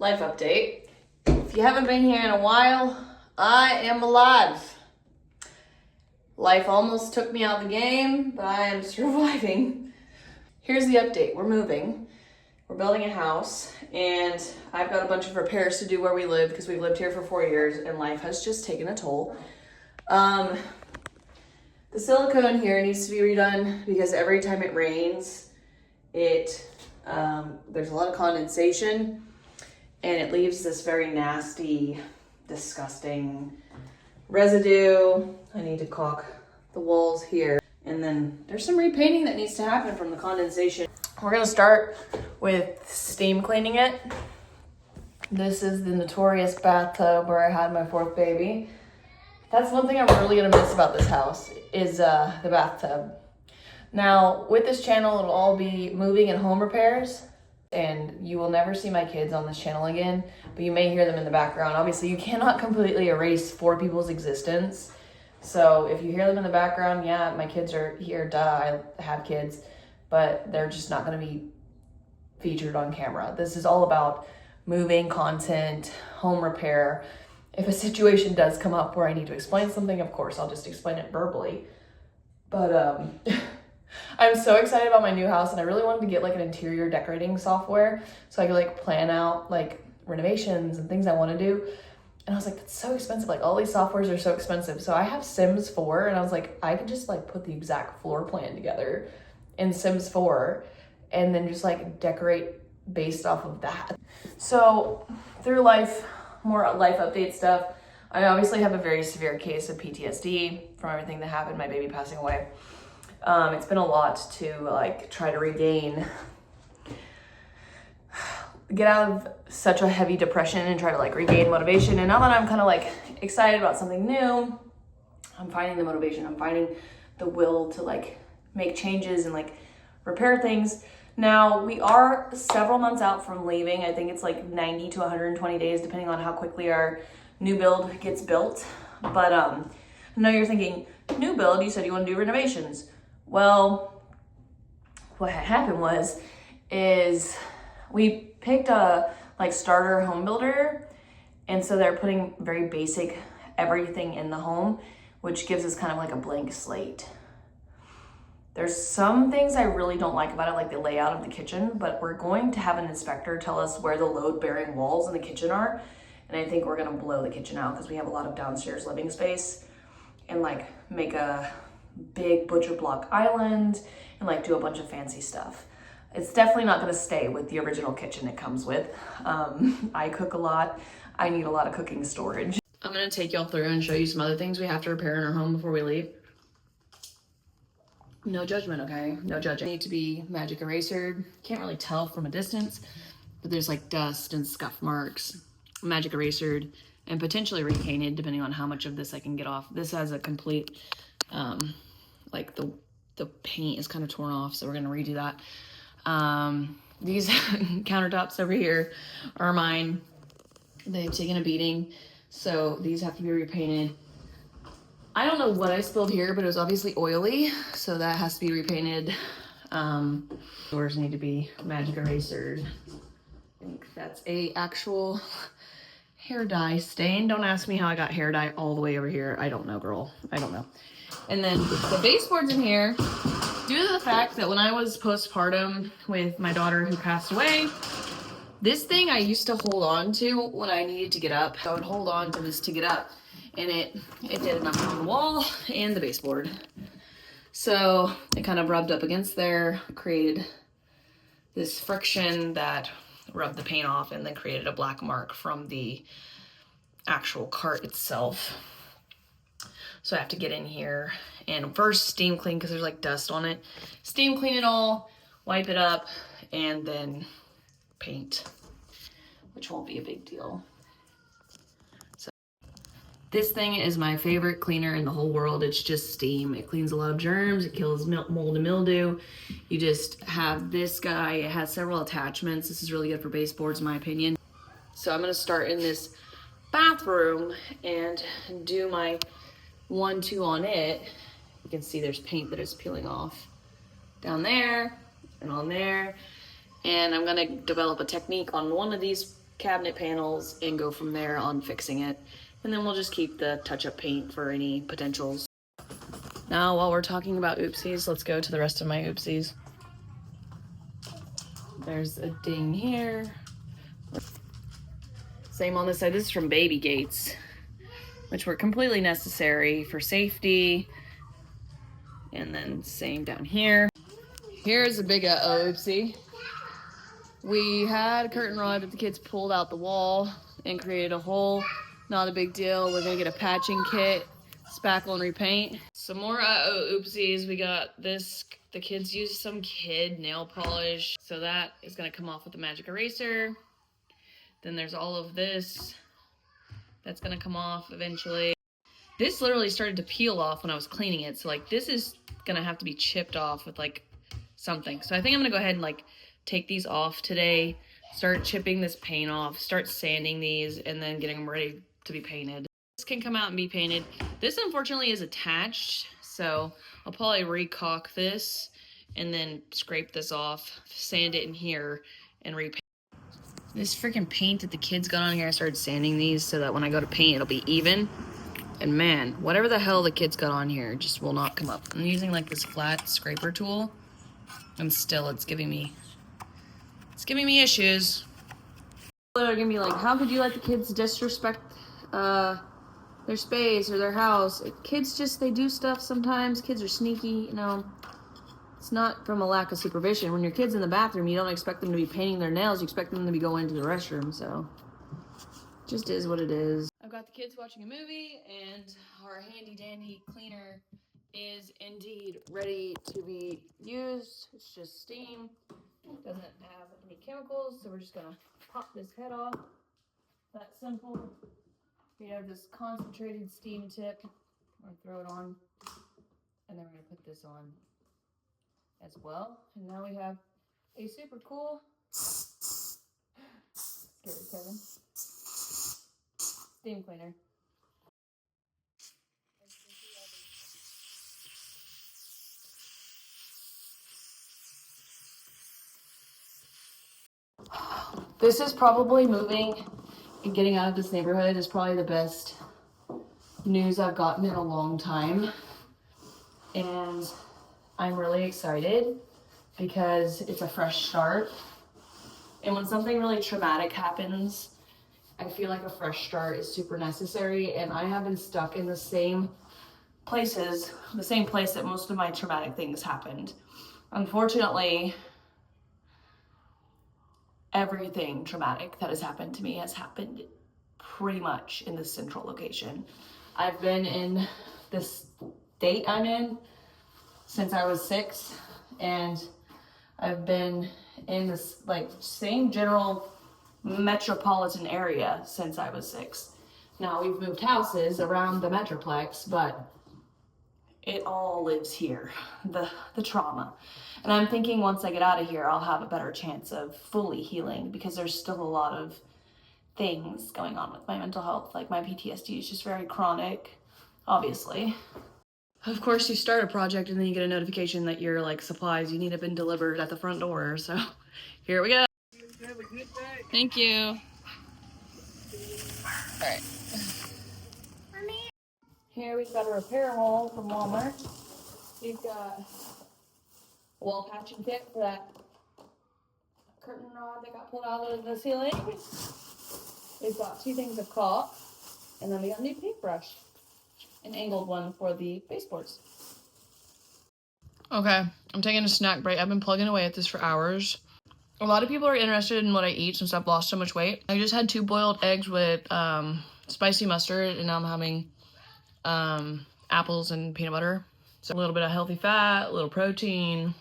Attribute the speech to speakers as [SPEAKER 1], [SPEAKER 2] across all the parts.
[SPEAKER 1] Life update. If you haven't been here in a while, I am alive. Life almost took me out of the game, but I am surviving. Here's the update. We're moving. We're building a house, and I've got a bunch of repairs to do where we live because we've lived here for 4 years and life has just taken a toll. The silicone here needs to be redone because every time it rains, there's a lot of condensation and it leaves this very nasty, disgusting residue. I need to caulk the walls here. And then there's some repainting that needs to happen from the condensation. We're gonna start with steam cleaning it. This is the notorious bathtub where I had my 4th baby. That's one thing I'm really gonna miss about this house is the bathtub. Now, with this channel, it'll all be moving and home repairs, and you will never see my kids on this channel again, but you may hear them in the background. Obviously, you cannot completely erase 4 people's existence. So if you hear them in the background, yeah, my kids are here, duh, I have kids, but they're just not gonna be featured on camera. This is all about moving, content, home repair. If a situation does come up where I need to explain something, of course, I'll just explain it verbally. But I'm so excited about my new house, and I really wanted to get like an interior decorating software so I could like plan out like renovations and things I want to do. And I was like, that's so expensive. Like all these softwares are so expensive. So I have Sims 4, and I was like, I could just like put the exact floor plan together in Sims 4 and then just like decorate based off of that. So through life, more life update stuff, I obviously have a very severe case of PTSD from everything that happened, my baby passing away. It's been a lot to like try to get out of such a heavy depression and try to like regain motivation. And now that I'm kind of like excited about something new, I'm finding the motivation, I'm finding the will to like make changes and like repair things. Now we are several months out from leaving. I think it's like 90 to 120 days, depending on how quickly our new build gets built. But I know you're thinking, new build, you said you want to do renovations. Well, what had happened is we picked a like starter home builder, and so they're putting very basic everything in the home, which gives us kind of like a blank slate. There's some things I really don't like about it, like the layout of the kitchen, but we're going to have an inspector tell us where the load-bearing walls in the kitchen are, and I think we're gonna blow the kitchen out because we have a lot of downstairs living space, and like make a big butcher block island and like do a bunch of fancy stuff. It's definitely not gonna stay with the original kitchen it comes with. I cook a lot. I need a lot of cooking storage. I'm gonna take y'all through and show you some other things we have to repair in our home before we leave. No judgment, okay? No judging. They need to be magic erasered. Can't really tell from a distance, but there's like dust and scuff marks. Magic erasered and potentially repainted depending on how much of this I can get off. This has a complete, like the paint is kind of torn off, so we're gonna redo that. These countertops over here are mine. They've taken a beating, so these have to be repainted. I don't know what I spilled here, but it was obviously oily, so that has to be repainted. Doors need to be magic erasered. I think that's a actual hair dye stain. Don't ask me how I got hair dye all the way over here. I don't know, girl. I don't know. And then the baseboards in here, due to the fact that when I was postpartum with my daughter who passed away, this thing I used to hold on to when I needed to get up. I would hold on to this to get up, and it did enough on the wall and the baseboard. So it kind of rubbed up against there, created this friction that rubbed the paint off and then created a black mark from the actual cart itself. So I have to get in here and first steam clean because there's like dust on it. Steam clean it all, wipe it up, and then paint, which won't be a big deal. So this thing is my favorite cleaner in the whole world. It's just steam. It cleans a lot of germs. It kills mold and mildew. You just have this guy. It has several attachments. This is really good for baseboards in my opinion. So I'm gonna start in this bathroom and do my 1-2 on it. You can see there's paint that is peeling off down there and on there. And I'm gonna develop a technique on one of these cabinet panels and go from there on fixing it. And then we'll just keep the touch-up paint for any potentials. Now, while we're talking about oopsies, let's go to the rest of my oopsies. There's a ding here. Same on this side. This is from baby gates, which were completely necessary for safety. And then same down here. Here's a big oopsie. We had a curtain rod that the kids pulled out the wall and created a hole. Not a big deal. We're gonna get a patching kit, spackle and repaint. Some more oopsies. We got this. The kids used some kid nail polish, so that is gonna come off with a magic eraser. Then there's all of this. That's gonna come off eventually. This literally started to peel off when I was cleaning it, so like this is gonna have to be chipped off with like something. So I think I'm gonna go ahead and like take these off today, start chipping this paint off, start sanding these, and then getting them ready to be painted. This can come out and be painted. This unfortunately is attached, so I'll probably recaulk this and then scrape this off, sand it in here, and repaint. This freaking paint that the kids got on here, I started sanding these so that when I go to paint, it'll be even. And man, whatever the hell the kids got on here just will not come up. I'm using like this flat scraper tool, and still it's giving me issues. They're gonna be like, how could you let the kids disrespect their space or their house? Kids just, they do stuff sometimes. Kids are sneaky, you know. It's not from a lack of supervision. When your kid's in the bathroom, you don't expect them to be painting their nails. You expect them to be going to the restroom, so just is what it is. I've got the kids watching a movie, and our handy dandy cleaner is indeed ready to be used. It's just steam. It doesn't have any chemicals, so we're just gonna pop this head off. That's simple. We have this concentrated steam tip. I'm gonna throw it on, and then we're gonna put this on as well. And now we have a super cool, scary Kevin, steam cleaner. This is probably moving and getting out of this neighborhood is probably the best news I've gotten in a long time. And I'm really excited because it's a fresh start. And when something really traumatic happens, I feel like a fresh start is super necessary. And I have been stuck in the same places, the same place that most of my traumatic things happened. Unfortunately, everything traumatic that has happened to me has happened pretty much in this central location. I've been in this state I'm in since I was 6, and I've been in this like same general metropolitan area since I was 6. Now we've moved houses around the metroplex, but it all lives here, the trauma. And I'm thinking once I get out of here, I'll have a better chance of fully healing, because there's still a lot of things going on with my mental health. Like my PTSD is just very chronic, obviously. Of course, you start a project and then you get a notification that your like supplies you need have been delivered at the front door. So here we go. Have a good day. Thank you. All right. Here we've got a repair wall from Walmart. We've got a wall patching kit for that curtain rod that got pulled out of the ceiling. We've got 2 things of caulk, and then we got a new paintbrush, an angled one for the baseboards. Okay, I'm taking a snack break. I've been plugging away at this for hours. A lot of people are interested in what I eat since I've lost so much weight. I just had 2 boiled eggs with spicy mustard, and now I'm having apples and peanut butter. So a little bit of healthy fat, a little protein,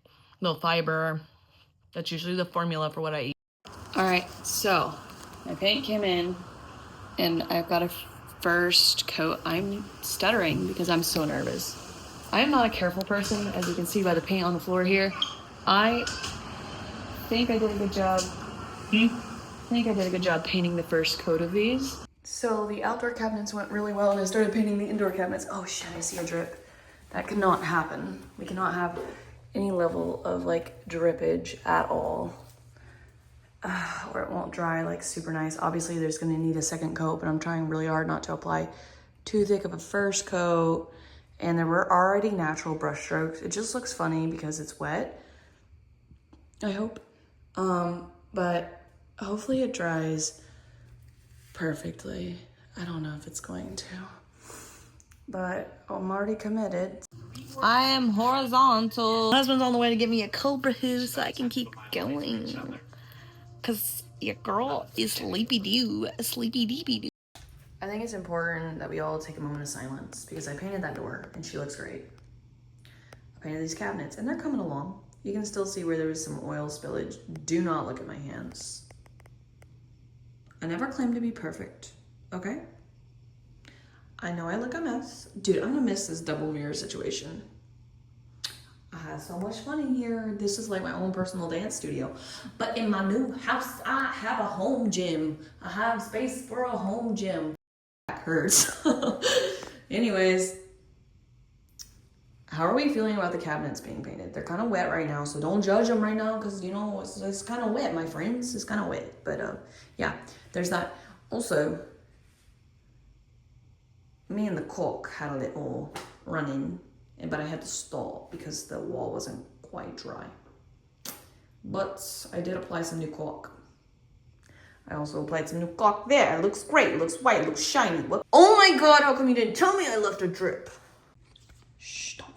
[SPEAKER 1] a little fiber. That's usually the formula for what I eat. All right, so my paint came in and I've got a first coat. I'm stuttering because I'm so nervous. I am not a careful person, as you can see by the paint on the floor here. I think I did a good job. I think I did a good job painting the first coat of these. So the outdoor cabinets went really well, and I started painting the indoor cabinets. Oh shit, I see a drip. That cannot happen. We cannot have any level of like drippage at all. where it won't dry like super nice. Obviously there's gonna need a second coat, but I'm trying really hard not to apply too thick of a first coat. And there were already natural brush strokes. It just looks funny because it's wet, I hope. But hopefully it dries perfectly. I don't know if it's going to, but I'm already committed. I am horizontal. My husband's on the way to get me a Cobra Hoo so I can keep going. Cause your girl is sleepy doo, sleepy deepy doo. I think it's important that we all take a moment of silence because I painted that door and she looks great. I painted these cabinets and they're coming along. You can still see where there was some oil spillage. Do not look at my hands. I never claimed to be perfect, okay? I know I look a mess. Dude, I'm gonna miss this double mirror situation. I had so much fun in here. This is like my own personal dance studio. But in my new house, I have a home gym. I have space for a home gym. That hurts. Anyways, how are we feeling about the cabinets being painted? They're kind of wet right now, so don't judge them right now because, you know, it's kind of wet, my friends. It's kind of wet. But yeah, there's that. Also, me and the caulk had a little run-in, but I had to stall because the wall wasn't quite dry. But I did apply some new caulk. I also applied some new caulk there. It looks great. It looks white. It looks shiny. What? Oh my God, how come you didn't tell me I left a drip? Shh, don't